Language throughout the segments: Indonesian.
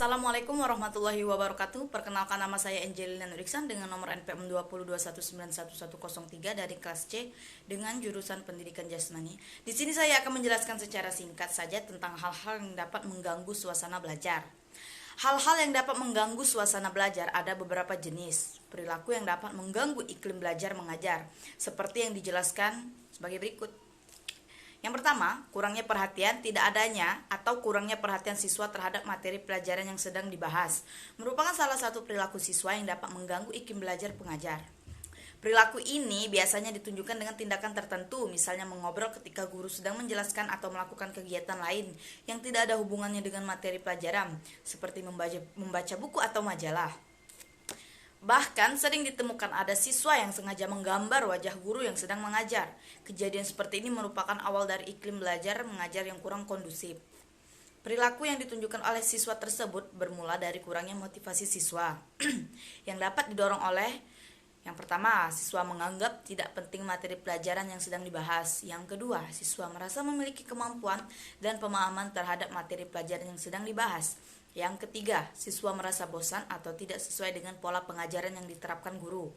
Assalamualaikum warahmatullahi wabarakatuh. Perkenalkan, nama saya Angelina Nuriksan dengan nomor NPM 2021911103 dari kelas C dengan jurusan Pendidikan Jasmani. Di sini saya akan menjelaskan secara singkat saja tentang hal-hal yang dapat mengganggu suasana belajar. Hal-hal yang dapat mengganggu suasana belajar ada beberapa jenis. Perilaku yang dapat mengganggu iklim belajar mengajar, seperti yang dijelaskan sebagai berikut. Yang pertama, kurangnya perhatian, tidak adanya atau kurangnya perhatian siswa terhadap materi pelajaran yang sedang dibahas merupakan salah satu perilaku siswa yang dapat mengganggu iklim belajar pengajar. Perilaku ini biasanya ditunjukkan dengan tindakan tertentu, misalnya mengobrol ketika guru sedang menjelaskan atau melakukan kegiatan lain yang tidak ada hubungannya dengan materi pelajaran, seperti membaca buku atau majalah. Bahkan sering ditemukan ada siswa yang sengaja menggambar wajah guru yang sedang mengajar. Kejadian seperti ini merupakan awal dari iklim belajar mengajar yang kurang kondusif. Perilaku yang ditunjukkan oleh siswa tersebut bermula dari kurangnya motivasi siswa yang dapat didorong oleh: yang pertama, siswa menganggap tidak penting materi pelajaran yang sedang dibahas. Yang kedua, siswa merasa memiliki kemampuan dan pemahaman terhadap materi pelajaran yang sedang dibahas. Yang ketiga, siswa merasa bosan atau tidak sesuai dengan pola pengajaran yang diterapkan guru.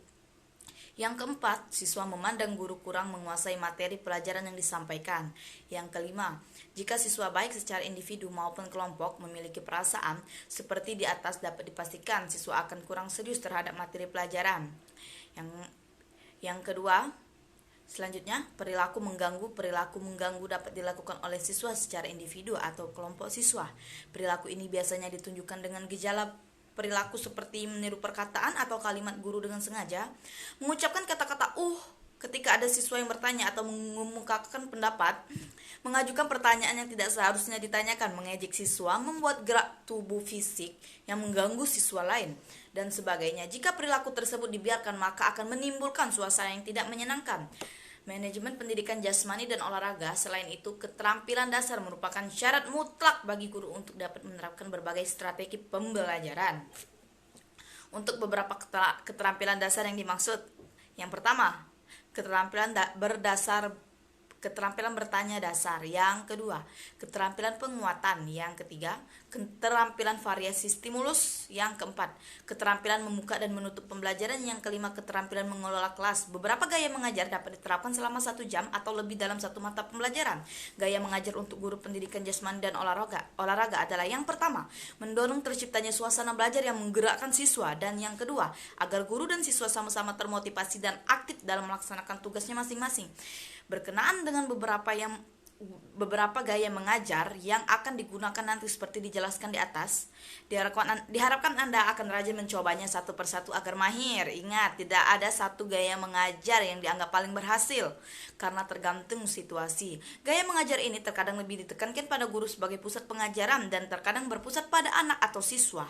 Yang keempat, siswa memandang guru kurang menguasai materi pelajaran yang disampaikan. Yang kelima, jika siswa baik secara individu maupun kelompok memiliki perasaan seperti di atas, dapat dipastikan siswa akan kurang serius terhadap materi pelajaran. Yang kedua, selanjutnya, perilaku mengganggu. Perilaku mengganggu dapat dilakukan oleh siswa secara individu atau kelompok siswa. Perilaku ini biasanya ditunjukkan dengan gejala perilaku seperti meniru perkataan atau kalimat guru dengan sengaja, mengucapkan kata-kata ketika ada siswa yang bertanya atau mengemukakan pendapat, mengajukan pertanyaan yang tidak seharusnya ditanyakan, mengejek siswa, membuat gerak tubuh fisik yang mengganggu siswa lain, dan sebagainya. Jika perilaku tersebut dibiarkan, maka akan menimbulkan suasana yang tidak menyenangkan. Manajemen pendidikan jasmani dan olahraga. Selain itu, keterampilan dasar merupakan syarat mutlak bagi guru untuk dapat menerapkan berbagai strategi pembelajaran. Untuk beberapa keterampilan dasar yang dimaksud: yang pertama, keterampilan bertanya dasar. Yang kedua, keterampilan penguatan. Yang ketiga, keterampilan variasi stimulus. Yang keempat, keterampilan membuka dan menutup pembelajaran. Yang kelima, keterampilan mengelola kelas. Beberapa gaya mengajar dapat diterapkan selama 1 jam atau lebih dalam satu mata pembelajaran. Gaya mengajar untuk guru pendidikan jasmani dan olahraga adalah: yang pertama, mendorong terciptanya suasana belajar yang menggerakkan siswa, dan yang kedua, agar guru dan siswa sama-sama termotivasi dan aktif dalam melaksanakan tugasnya masing-masing. Berkenaan dengan beberapa gaya mengajar yang akan digunakan nanti seperti dijelaskan di atas, diharapkan Anda akan rajin mencobanya satu persatu agar mahir. Ingat, tidak ada satu gaya mengajar yang dianggap paling berhasil, karena tergantung situasi. Gaya mengajar ini terkadang lebih ditekankan pada guru sebagai pusat pengajaran dan terkadang berpusat pada anak atau siswa.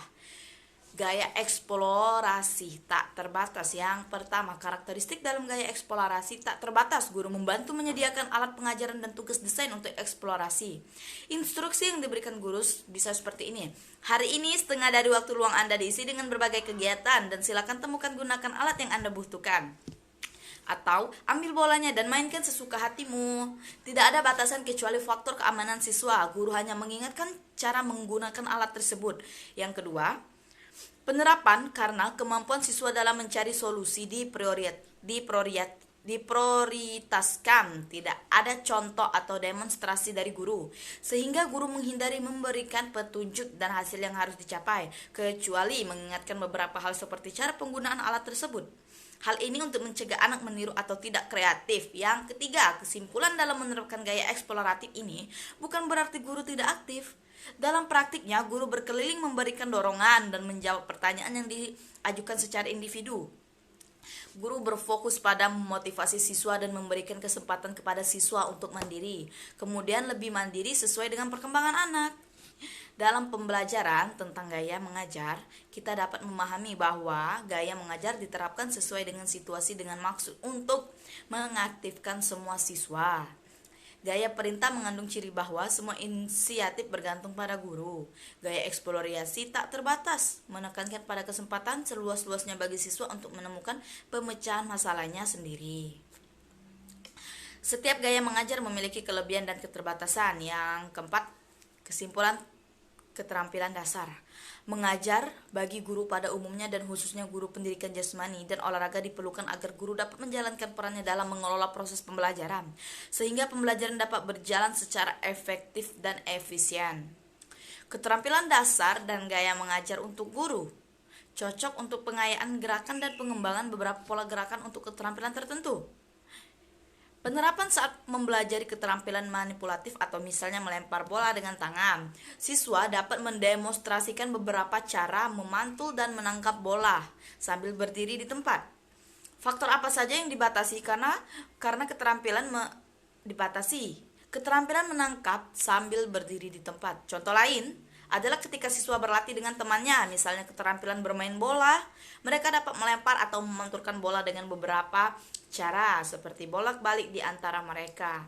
Gaya eksplorasi tak terbatas. Yang pertama, karakteristik dalam gaya eksplorasi tak terbatas. Guru membantu menyediakan alat pengajaran dan tugas desain untuk eksplorasi. Instruksi yang diberikan guru bisa seperti ini: hari ini setengah dari waktu luang Anda diisi dengan berbagai kegiatan, dan silakan temukan gunakan alat yang Anda butuhkan. Atau, ambil bolanya dan mainkan sesuka hatimu. Tidak ada batasan kecuali faktor keamanan siswa. Guru hanya mengingatkan cara menggunakan alat tersebut. Yang kedua, penerapan, karena kemampuan siswa dalam mencari solusi diprioritaskan. Tidak ada contoh atau demonstrasi dari guru, sehingga guru menghindari memberikan petunjuk dan hasil yang harus dicapai, kecuali mengingatkan beberapa hal seperti cara penggunaan alat tersebut. Hal ini untuk mencegah anak meniru atau tidak kreatif. Yang ketiga, kesimpulan dalam menerapkan gaya eksploratif ini bukan berarti guru tidak aktif. Dalam praktiknya, guru berkeliling memberikan dorongan dan menjawab pertanyaan yang diajukan secara individu. Guru berfokus pada memotivasi siswa dan memberikan kesempatan kepada siswa untuk mandiri, kemudian lebih mandiri sesuai dengan perkembangan anak. Dalam pembelajaran tentang gaya mengajar, kita dapat memahami bahwa gaya mengajar diterapkan sesuai dengan situasi dengan maksud untuk mengaktifkan semua siswa. Gaya perintah mengandung ciri bahwa semua inisiatif bergantung pada guru. Gaya eksplorasi tak terbatas, menekankan pada kesempatan seluas-luasnya bagi siswa untuk menemukan pemecahan masalahnya sendiri. Setiap gaya mengajar memiliki kelebihan dan keterbatasan. Yang keempat, Keterampilan dasar. Mengajar bagi guru pada umumnya dan khususnya guru pendidikan jasmani dan olahraga diperlukan agar guru dapat menjalankan perannya dalam mengelola proses pembelajaran, sehingga pembelajaran dapat berjalan secara efektif dan efisien. Keterampilan dasar dan gaya mengajar untuk guru cocok untuk pengayaan gerakan dan pengembangan beberapa pola gerakan untuk keterampilan tertentu. Penerapan saat mempelajari keterampilan manipulatif atau misalnya melempar bola dengan tangan, siswa dapat mendemonstrasikan beberapa cara memantul dan menangkap bola sambil berdiri di tempat. Faktor apa saja yang dibatasi karena keterampilan dibatasi? Keterampilan menangkap sambil berdiri di tempat. Contoh lain adalah ketika siswa berlatih dengan temannya, misalnya keterampilan bermain bola, mereka dapat melempar atau memantulkan bola dengan beberapa cara seperti bolak-balik di antara mereka.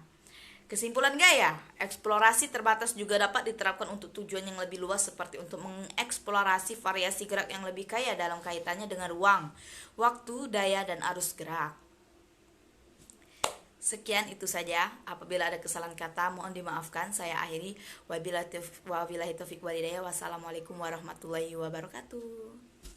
Kesimpulan gaya, eksplorasi terbatas juga dapat diterapkan untuk tujuan yang lebih luas seperti untuk mengeksplorasi variasi gerak yang lebih kaya dalam kaitannya dengan ruang, waktu, daya, dan arus gerak. Sekian itu saja. Apabila ada kesalahan kata mohon dimaafkan. Saya akhiri. Wabillahi taufiq walhidayah. Wassalamualaikum warahmatullahi wabarakatuh.